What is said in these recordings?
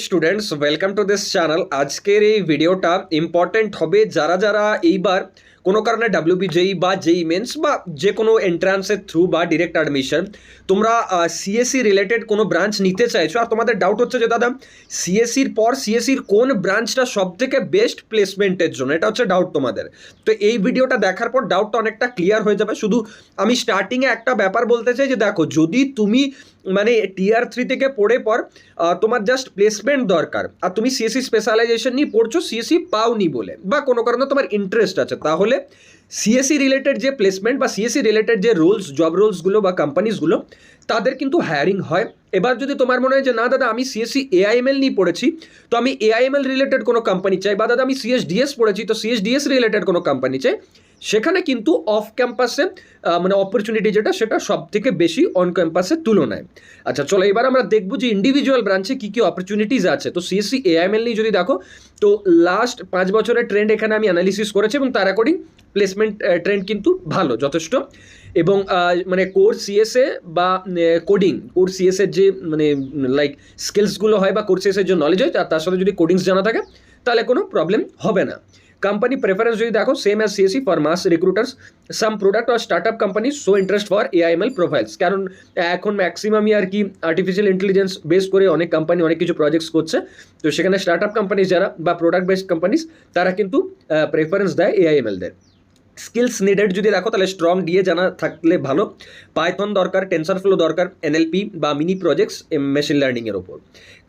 Students welcome to this channel. আজকের এই ভিডিওটা ইম্পর্টেন্ট হবে যারা যারা এইবার কোনো কারণে ডাব্লিউবিজেই বা জেই মেন্স বা যে কোনো এন্ট্রান্সের থ্রু বা ডিরেক্ট অ্যাডমিশন তোমরা সিএসসি রিলেটেড কোনো ব্রাঞ্চ নিতে চাইছো আর তোমাদের ডাউট হচ্ছে যে দাদা সিএসসির পর সিএসসির কোন ব্রাঞ্চটা সব থেকে বেস্ট প্লেসমেন্টের জন্য, এটা হচ্ছে ডাউট তোমাদের। তো এই ভিডিওটা দেখার পর ডাউটটা অনেকটা ক্লিয়ার হয়ে যাবে। শুধু আমি স্টার্টিংয়ে একটা ব্যাপার বলতে চাই যে দেখো, যদি তুমি মানে টিয়ার 3 থেকে পড়ে পর তোমার জাস্ট প্লেসমেন্ট দরকার আর তুমি সিএসসি স্পেশালাইজেশন নিয়ে পড়ছো, সিএসসি পাওনি বলে বা কোনো কারণে তোমার ইন্টারেস্ট আছে, তাহলে সিএসসি রিলেটেড যে প্লেসমেন্ট বা সিএসসি রিলেটেড যে রোলস, জব রোলসগুলো বা কোম্পানিজগুলো, তাদের কিন্তু হায়ারিং হয়। এবার যদি তোমার মনে হয় যে না দাদা আমি সিএসসি এআইএমএল নিয়ে পড়েছি, তো আমি এআইএমএল রিলেটেড কোনো কোম্পানি চাই, বা দাদা আমি সিএসডিএস পড়েছি তো সিএসডিএস রিলেটেড কোনো কোম্পানি চাই, সেখানে কিন্তু অফ ক্যাম্পাসে মানে অপরচুনিটি যেটা সেটা সব থেকে বেশি অন ক্যাম্পাসের তুলনায়। আচ্ছা চলো এবার আমরা দেখবো যে ইন্ডিভিজুয়াল ব্রাঞ্চে কী কী অপরচুনিটিস আছে। তো সিএসসি এআইএমএল নিয়ে যদি দেখো, তো লাস্ট 5 বছরের ট্রেন্ড এখানে আমি অ্যানালিসিস করেছি এবং তার অ্যাকর্ডিং প্লেসমেন্ট ট্রেন্ড কিন্তু ভালো যথেষ্ট। এবং মানে কোর সিএসএ বা কোর সিএসের যে মানে লাইক স্কিলসগুলো হয় বা কোর সিএসের যে নলেজ হয় তার সাথে যদি কোডিংস জানা থাকে তাহলে কোনো প্রবলেম হবে না। কোম্পানি প্রেফারেন্স যদি দেখো, same as CSC for mass recruiters, some product are startup company show interest for AIML profiles. কারণ এখন ম্যাক্সিমামই আর কি আর্টিফিশিয়াল ইন্টেলিজেন্স বেস করে অনেক কোম্পানি অনেক কিছু প্রজেক্টস করছে। তো সেখানে স্টার্ট আপ কোম্পানিজ যারা বা প্রোডাক্ট বেসড কোম্পানিজ তারা কিন্তু প্রেফারেন্স দেয় এআইএমএল দের। স্কিলস নিডেড যদি দেখো তাহলে স্ট্রং ডিএ জানা থাকলে ভালো, পাইথন দরকার, টেনসর ফ্লো দরকার, এনএলপি বা মিনি প্রজেক্টস মেশিন লার্নিংয়ের ওপর।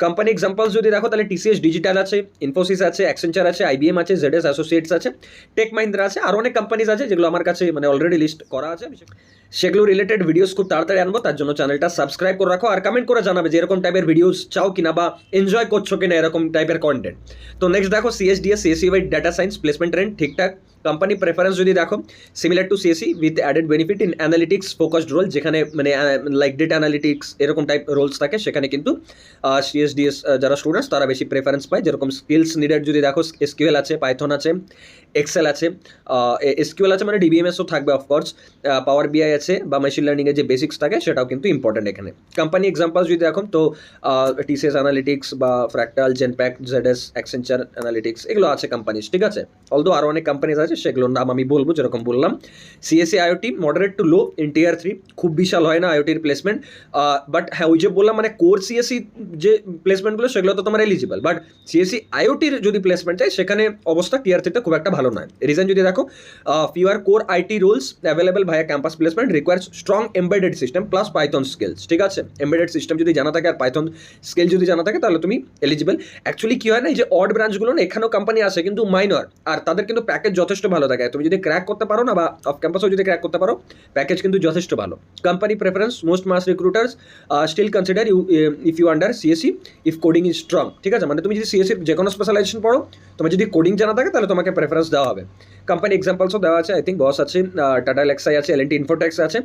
কোম্পানি এক্সাম্পলস যদি দেখো তাহলে টিসিএস ডিজিটাল আছে, ইনফোসিস আছে, অ্যাকসেঞ্চার আছে, আইবিএম আছে, জেডএস অ্যাসোসিয়েটস আছে, টেক মাহিন্দ্রা আছে, আর অনেক কোম্পানিজ আছে যেগুলো আমার কাছে মানে অলরেডি লিস্ট করা আছে। সেগুলো রিলেটেড ভিডিওস খুব তাড়াতাড়ি আনবো, তার জন্য চ্যানেলটা সাবস্ক্রাইব করে রাখো আর কমেন্ট করে জানাবে যে এরকম টাইপের ভিডিওস চাও কিনা বা এনজয় করছো কিনা এরকম টাইপের কন্টেন্ট। তো নেক্সট দেখো CSDS CSC by data science placement trend ঠিকঠাক। কোম্পানি প্রেফারেন্স যদি দেখো, similar to CSC with added benefit in analytics focused role, যেখানে মানে লাইক ডেটা অ্যানালিটিক্স এরকম টাইপ রোলস থাকে, সেখানে কিন্তু সিএসডিএস যারা স্টুডেন্টস তারা বেশি প্রেফারেন্স পায়। যেরকম স্কিলস নিডেড যদি দেখো, এসকিউএল আছে, পাইথন আছে, এক্সেল আছে, এসকিউএল আছে মানে ডিবিএমএসও থাকবে অফকোর্স, পাওয়ার বিআই আছে বা মেশিন লার্নিংয়ের যে বেসিক্স থাকে সেটাও কিন্তু ইম্পর্টেন্ট এখানে। কোম্পানি এক্সাম্পল যদি দেখো তো টিসিএস অ্যানালিটিক্স বা fractal, Genpact, ZS, Accenture analytics এগুলো আছে কোম্পানিজ, ঠিক আছে। অলদো আরও অনেক কোম্পানিজ আছে সেগুলোর নাম আমি বলবো, যেরকম বললাম CSC IOT moderate to low in tier 3, খুব বিশাল হয় না আইওটির প্লেসমেন্ট, বাট হ্যাঁ ওই যে বললাম মানে কোর সিএসসি যে প্লেসমেন্টগুলো সেগুলো তো তোমার এলিজিবল, বাট সিএসসি আইওটির যদি প্লেসমেন্ট চাই সেখানে অবস্থা টিয়ার 3তে খুব একটা ভালো নয়। রিজন যদি দেখো, fewer core IT roles available ভাইয়া campus placement, requires strong embedded system plus Python skills, ঠিক আছে। এমবেডেড সিস্টেম যদি জানা থাকে আর পাইথন স্কিল যদি জানা থাকে তাহলে তুমি এলিজিবল। অ্যাকচুয়ালি কী হয় না, এই যে অড ব্রাঞ্চগুলো না এখানেও কোম্পানি আসে কিন্তু মাইনর, আর তাদের কিন্তু প্যাকেজ যথেষ্ট ভালো থাকে। তুমি যদি ক্র্যাক করতে পারো না বা অফ ক্যাম্পাসেও যদি ক্র্যাক করতে পারো, প্যাকেজ কিন্তু যথেষ্ট ভালো। Company preference, most mass recruiters still consider you if you under CSC if coding is strong, ঠিক আছে। মানে তুমি যদি সিএসসির যে কোনো স্পেশালাইজেশন পড়ো, তোমার যদি কোডিং জানা থাকে তাহলে তোমাকে প্রেফারেন্স দেওয়া হবে। কোম্পানি এক্সাম্পলসও দেওয়া আছে, আই থিঙ্ক বস আছে, টাটা এলেক্সাই আছে, এলএনটি ইনফোটেক্স আছে,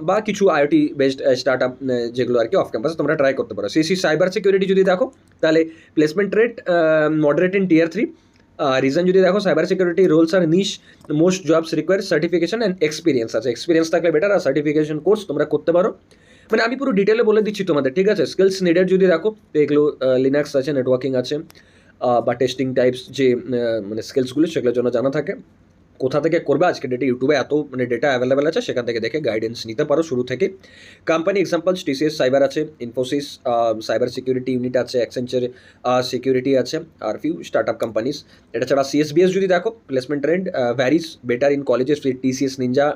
বা কিছু আইওটি বেসড স্টার্ট আপ যেগুলো আর কি অফ ক্যাম্পাসে তোমরা ট্রাই করতে পারো। সিএসসি সাইবার সিকিউরিটি যদি দেখো তাহলে placement rate moderate in tier 3। Reason যদি দেখো, cyber security roles are niche, most jobs require certification and experience আছে, এক্সপিরিয়েন্স থাকলে বেটার, আর সার্টিফিকেশন কোর্স তোমরা করতে পারো। মানে আমি পুরো ডিটেলে বলে দিচ্ছি তোমাদের, ঠিক আছে। স্কিলস নিডেড যদি দেখো তো এগুলো লিনাক্স আছে, নেটওয়ার্কিং আছে, বা টেস্টিং টাইপস যে মানে স্কিলসগুলো সেগুলোর জন্য জানা থাকে। কোথা থেকে করবে আজকে ডেটে ইউটিউবে এত মানে ডেটা অ্যাভেলেবেল আছে, সেখান থেকে দেখে গাইডেন্স নিতে পারো শুরু থেকে। কোম্পানি এক্সাম্পলস টিসিএস সাইবার আছে, ইনফোসিস সাইবার সিকিউরিটি ইউনিট আছে, অ্যাকসেঞ্চার সিকিউরিটি আছে, আর ফিউ স্টার্ট আপ কোম্পানিজ। এটা ছাড়া সিএসবিএস যদি দেখো, placement trend varies better in colleges with TCS Ninja,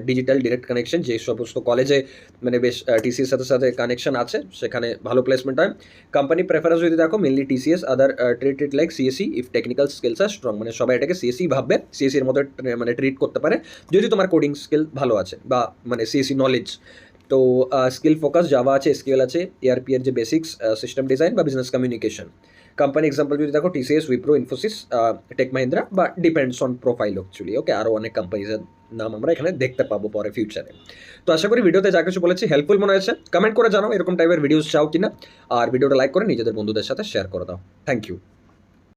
digital direct connection, যে সমস্ত কলেজে মানে বেশ টিসিএস সাথে সাথে কানেকশন আছে সেখানে ভালো প্লেসমেন্ট হয়। কোম্পানি প্রেফারেন্স যদি দেখো, mainly TCS, other treat like CSC if technical skills are strong, মানে সবাই এটাকে সিএসসি ভাববে, সিএসসির মতো মানে ট্রিট করতে পারে যদি তোমার কোডিং স্কিল ভালো আছে বা মানে সিএসসি নলেজ। তো স্কিল ফোকাস জাভা আছে, এসকিউএল আছে, এআরপি এর যে বেসিক্স, সিস্টেম ডিজাইন বা বিজনেস কমিউনিকেশন। কোম্পানি এক্সাম্পল যদি দেখো, টিসিএস, উইপ্রো, ইনফোসিস, টেক মাহিন্দ্রা, বা ডিপেন্ডস অন প্রোফাইল অ্যাকচুয়ালি, ওকে। আরও অনেক কোম্পানিজের নাম আমরা এখানে দেখতে পাবো পরে ফিউচারে। তো আশা করি ভিডিওতে যা কিছু বলেছি হেল্পফুল মনে হয়েছে। কমেন্ট করে জানাও এরকম টাইপের ভিডিওস চাও কিনা, আর ভিডিওটা লাইক করে নিজেদের বন্ধুদের সাথে শেয়ার করে দাও। Thank you.